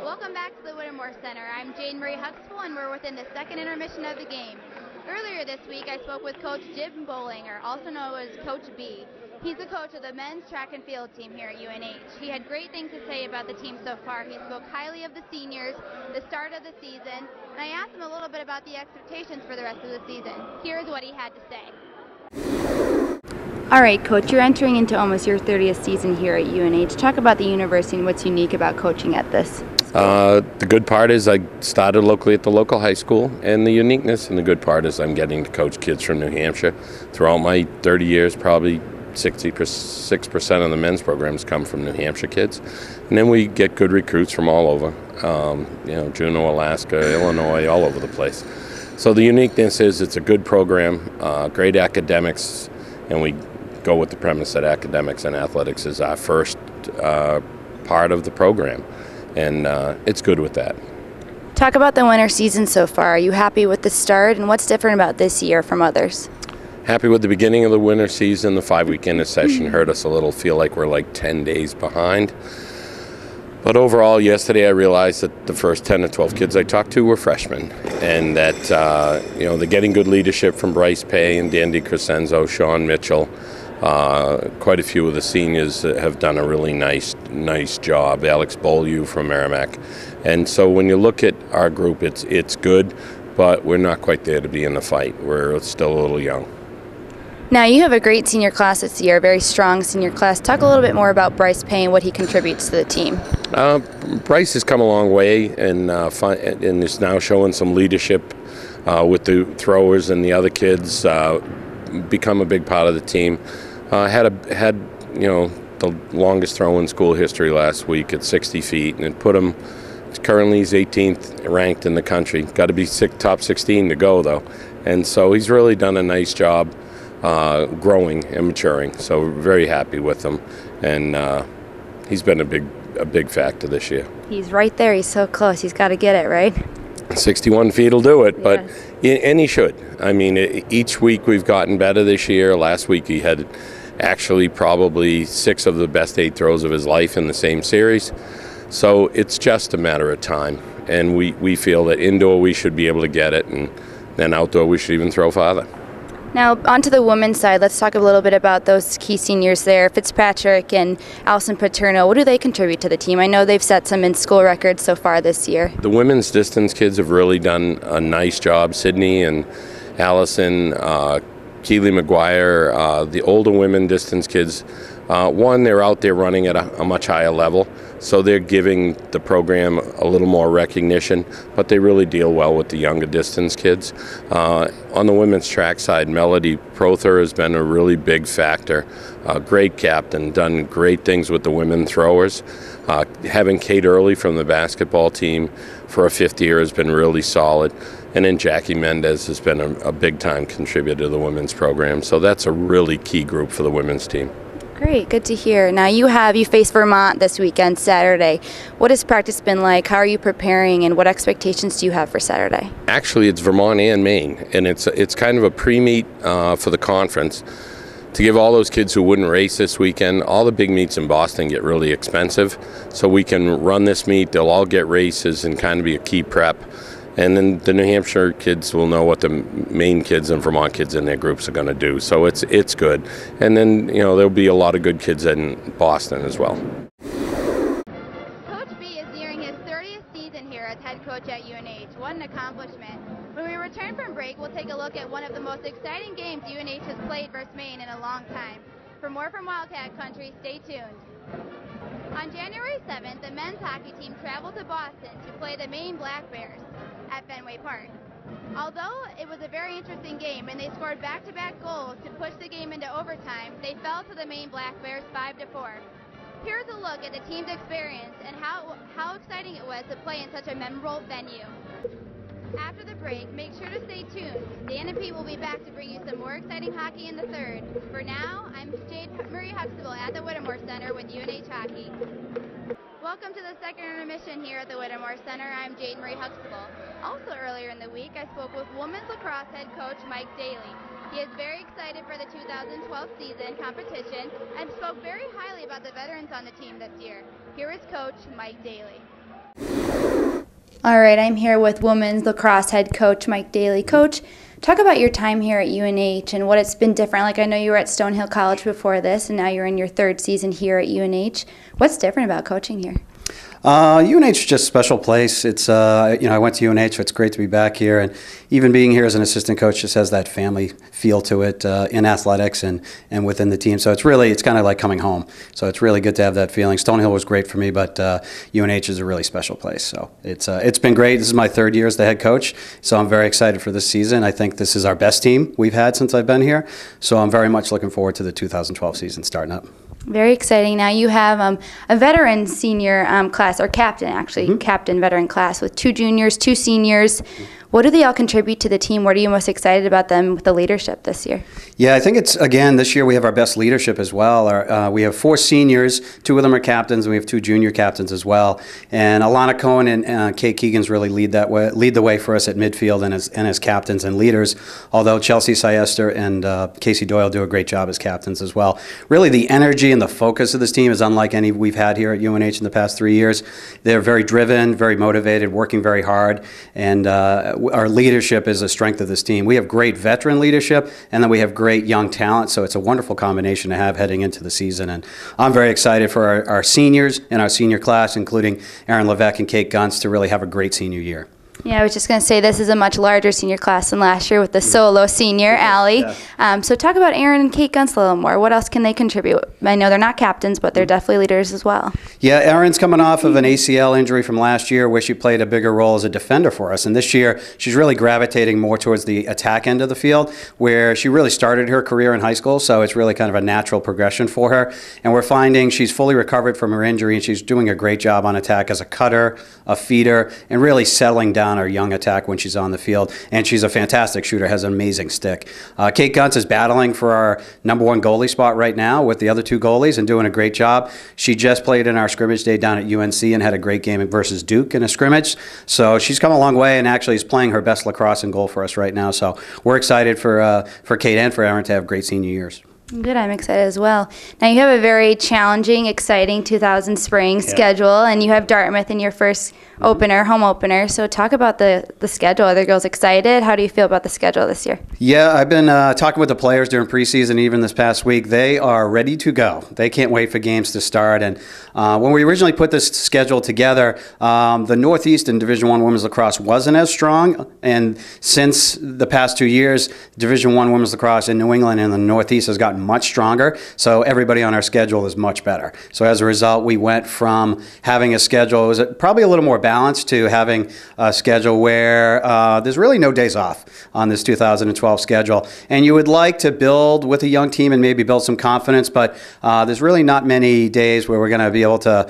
Welcome back to the Whittemore Center. I'm Jane Marie Huxtable, and we're within the second intermission of the game. Earlier this week, I spoke with Coach Jim Bollinger, also known as Coach B. He's the coach of the men's track and field team here at UNH. He had great things to say about the team so far. He spoke highly of the seniors, the start of the season, and I asked him a little bit about the expectations for the rest of the season. Here's what he had to say. All right, Coach, you're entering into almost your 30th season here at UNH. Talk about the university and what's unique about coaching at this. The good part is I started locally at the local high school, and the uniqueness and the good part is I'm getting to coach kids from New Hampshire. Throughout my 30 years, probably 66% of the men's programs come from New Hampshire kids. And then we get good recruits from all over, Juneau, Alaska, Illinois, all over the place. So the uniqueness is it's a good program, great academics, and we go with the premise that academics and athletics is our first part of the program. And it's good with that. Talk about the winter season so far. Are you happy with the start, and what's different about this year from others? Happy with the beginning of the winter season. The 5-week intersession hurt us a little, feel like we're like 10 days behind. But overall, yesterday I realized that the first 10 to 12 kids I talked to were freshmen, and that they're getting good leadership from Bryce Pay and Dan DiCrescenzo, Sean Mitchell. Quite a few of the seniors have done a really nice job. Alex Beaulieu from Merrimack. And so when you look at our group, it's good, but we're not quite there to be in the fight. We're still a little young. Now, you have a great senior class this year, a very strong senior class. Talk a little bit more about Bryce Pay and what he contributes to the team. Bryce has come a long way and is now showing some leadership with the throwers and the other kids, become a big part of the team. Had the longest throw in school history last week at 60 feet, and it put him, currently he's 18th ranked in the country. Got to be top 16 to go, though. And so he's really done a nice job growing and maturing. So we're very happy with him, and he's been a big factor this year. He's right there. He's so close. He's got to get it, right? 61 feet will do it, but yes. And he should. I mean, each week we've gotten better this year. Last week he had actually probably 6 of the best 8 throws of his life in the same series. So it's just a matter of time, and we feel that indoor we should be able to get it, and then outdoor we should even throw farther. Now, onto the women's side, let's talk a little bit about those key seniors there, Fitzpatrick and Allison Paterno. What do they contribute to the team? I know they've set some in-school records so far this year. The women's distance kids have really done a nice job. Sydney and Allison, Keely McGuire, the older women distance kids, they're out there running at a much higher level, so they're giving the program a little more recognition, but they really deal well with the younger distance kids. On the women's track side, Melody Prother has been a really big factor. Great captain, done great things with the women throwers. Having Kate Early from the basketball team for a 5th year has been really solid. And then Jackie Mendez has been a big-time contributor to the women's program. So that's a really key group for the women's team. Great, good to hear. Now you face Vermont this weekend, Saturday. What has practice been like? How are you preparing, and what expectations do you have for Saturday? Actually, it's Vermont and Maine, and it's kind of a pre-meet for the conference to give all those kids who wouldn't race this weekend. All the big meets in Boston get really expensive, so we can run this meet. They'll all get races and kind of be a key prep. And then the New Hampshire kids will know what the Maine kids and Vermont kids in their groups are going to do. So it's good. And then, there'll be a lot of good kids in Boston as well. Coach B is nearing his 30th season here as head coach at UNH. What an accomplishment. When we return from break, we'll take a look at one of the most exciting games UNH has played versus Maine in a long time. For more from Wildcat Country, stay tuned. On January 7th, the men's hockey team traveled to Boston to play the Maine Black Bears at Fenway Park. Although it was a very interesting game and they scored back-to-back goals to push the game into overtime, they fell to the Maine Black Bears 5-4. Here's a look at the team's experience and how exciting it was to play in such a memorable venue. After the break, make sure to stay tuned. Dan and Pete will be back to bring you some more exciting hockey in the third. For now, I'm Jane Marie Huxtable at the Whittemore Center with UNH Hockey. Welcome to the second intermission here at the Whittemore Center. I'm Jane Marie Huxtable. Also earlier in the week, I spoke with women's lacrosse head coach Mike Daly. He is very excited for the 2012 season competition and spoke very highly about the veterans on the team this year. Here is Coach Mike Daly. All right, I'm here with women's lacrosse head coach Mike Daly. Coach, talk about your time here at UNH and what it's been different. Like, I know you were at Stonehill College before this, and now you're in your third season here at UNH. What's different about coaching here? UNH is just a special place. It's I went to UNH, so it's great to be back here, and even being here as an assistant coach just has that family feel to it in athletics and within the team. So it's kind of like coming home. So it's really good to have that feeling. Stonehill was great for me, but UNH is a really special place. So it's been great. This is my third year as the head coach, so I'm very excited for this season. I think this is our best team we've had since I've been here. So I'm very much looking forward to the 2012 season starting up. Very exciting. Now you have a veteran senior class, or captain actually, captain veteran class with 2 juniors, 2 seniors. What do they all contribute to the team? What are you most excited about them with the leadership this year? Yeah, I think this year we have our best leadership as well. We have 4 seniors, 2 of them are captains, and we have 2 junior captains as well. And Alana Cohen and Kate Keegans really lead the way for us at midfield and as captains and leaders, although Chelsea Siester and Casey Doyle do a great job as captains as well. Really, the energy and the focus of this team is unlike any we've had here at UNH in the past 3 years. They're very driven, very motivated, working very hard, and our leadership is a strength of this team. We have great veteran leadership, and then we have great young talent, so it's a wonderful combination to have heading into the season. And I'm very excited for our seniors and our senior class, including Erin Levesque and Kate Gunst, to really have a great senior year. Yeah, I was just going to say this is a much larger senior class than last year with the solo senior, Allie. Yeah. So talk about Erin and Kate Gunst a little more. What else can they contribute? I know they're not captains, but they're definitely leaders as well. Yeah, Erin's coming off of an ACL injury from last year where she played a bigger role as a defender for us. And this year, she's really gravitating more towards the attack end of the field, where she really started her career in high school, so it's really kind of a natural progression for her. And we're finding she's fully recovered from her injury, and she's doing a great job on attack as a cutter, a feeder, and really settling down our young attack when she's on the field. And she's a fantastic shooter, has an amazing stick. Kate Gunst is battling for our #1 goalie spot right now with the other 2 goalies and doing a great job. She just played in our scrimmage day down at UNC and had a great game versus Duke in a scrimmage. So she's come a long way and actually is playing her best lacrosse in goal for us right now. So we're excited for Kate and for Erin to have great senior years. Good, I'm excited as well. Now you have a very challenging, exciting 2000 spring schedule, and you have Dartmouth in your first home opener. So talk about the schedule. Are the girls excited? How do you feel about the schedule this year? Yeah, I've been talking with the players during preseason, even this past week. They are ready to go. They can't wait for games to start. And when we originally put this schedule together, the Northeast in Division I women's lacrosse wasn't as strong. And since the past 2 years, Division I women's lacrosse in New England and the Northeast has gotten much stronger. So everybody on our schedule is much better. So as a result, we went from having a schedule, it was probably a little more balanced, to having a schedule where there's really no days off on this 2012 schedule. And you would like to build with a young team and maybe build some confidence, but there's really not many days where we're going to be able to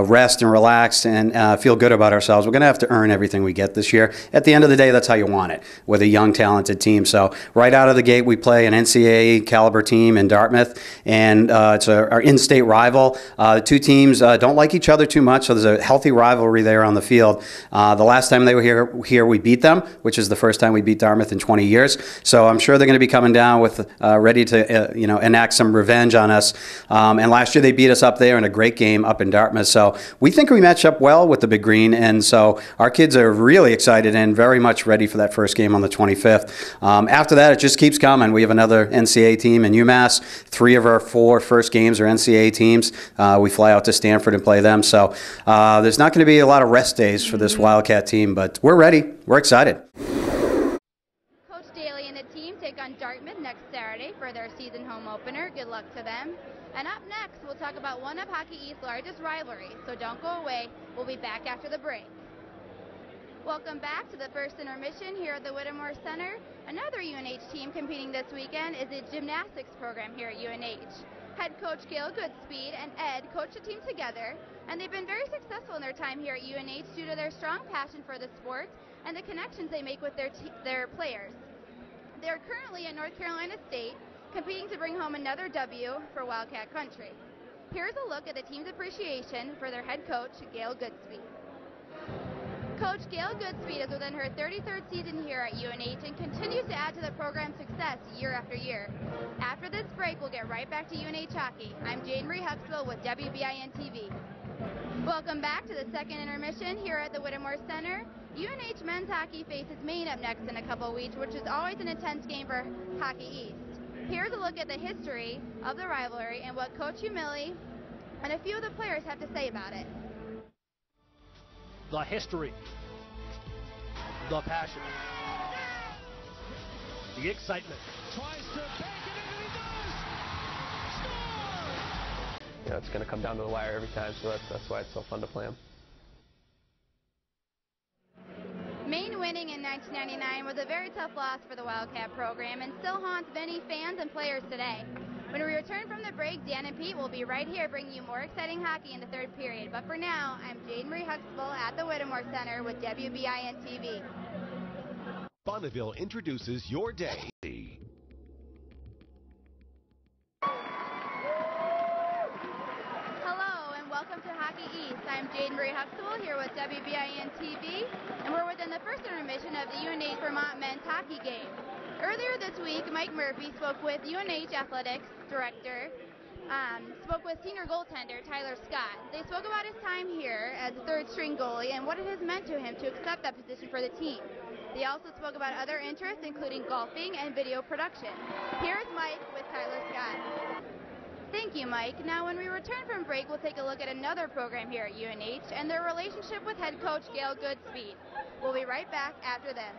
rest and relax and feel good about ourselves. We're going to have to earn everything we get this year. At the end of the day, that's how you want it with a young, talented team. So right out of the gate, we play an NCAA caliber team in Dartmouth, and it's our in-state rival. The 2 teams don't like each other too much, so there's a healthy rivalry there on the field. The last time they were here we beat them, which is the first time we beat Dartmouth in 20 years. So I'm sure they're going to be coming down with ready to enact some revenge on us. And last year they beat us up there in a great game up in Dartmouth. So we think we match up well with the Big Green, and so our kids are really excited and very much ready for that first game on the 25th. After that, it just keeps coming. We have another NCAA team in UMass. 3 of our 4 first games are NCAA teams. We fly out to Stanford and play them. So there's not going to be a lot of rest days for this Wildcat team, but we're ready. We're excited. Coach Daly and the team take on Dartmouth next Saturday for their season home opener. Good luck to them. And up next, we'll talk about one of Hockey East's largest rivalries, so don't go away. We'll be back after the break. Welcome back to the first intermission here at the Whittemore Center. Another UNH team competing this weekend is the gymnastics program here at UNH. Head coach Gail Goodspeed and Ed coach the team together, and they've been very successful in their time here at UNH due to their strong passion for the sport and the connections they make with their players. They're currently at North Carolina State, competing to bring home another W for Wildcat Country. Here's a look at the team's appreciation for their head coach, Gail Goodspeed. Coach Gail Goodspeed is within her 33rd season here at UNH and continues to add to the program's success year after year. After this break, we'll get right back to UNH hockey. I'm Jane Marie Huxville with WBIN TV. Welcome back to the second intermission here at the Whittemore Center. UNH men's hockey faces Maine up next in a couple of weeks, which is always an intense game for Hockey East. Here's a look at the history of the rivalry and what Coach Humilli and a few of the players have to say about it. The history, the passion, the excitement. Tries to bank it in, and he does! Score! You know, it's going to come down to the wire every time, so that's why it's so fun to play them. Maine winning in 1999 was a very tough loss for the Wildcat program and still haunts many fans and players today. When we return from the break, Dan and Pete will be right here bringing you more exciting hockey in the third period. But for now, I'm Jade Marie Huxtable at the Whittemore Center with WBIN-TV. Bonneville introduces Your Day. Hello and welcome to Hockey East. I'm Jade Marie Huxtable here with WBIN-TV, and we're within the first intermission of the UNH Vermont men's hockey game. Earlier this week, Mike Murphy spoke with UNH Athletics Director, spoke with senior goaltender Tyler Scott. They spoke about his time here as a third-string goalie and what it has meant to him to accept that position for the team. They also spoke about other interests, including golfing and video production. Here's Mike with Tyler Scott. Thank you, Mike. Now, when we return from break, we'll take a look at another program here at UNH and their relationship with head coach Gail Goodspeed. We'll be right back after this.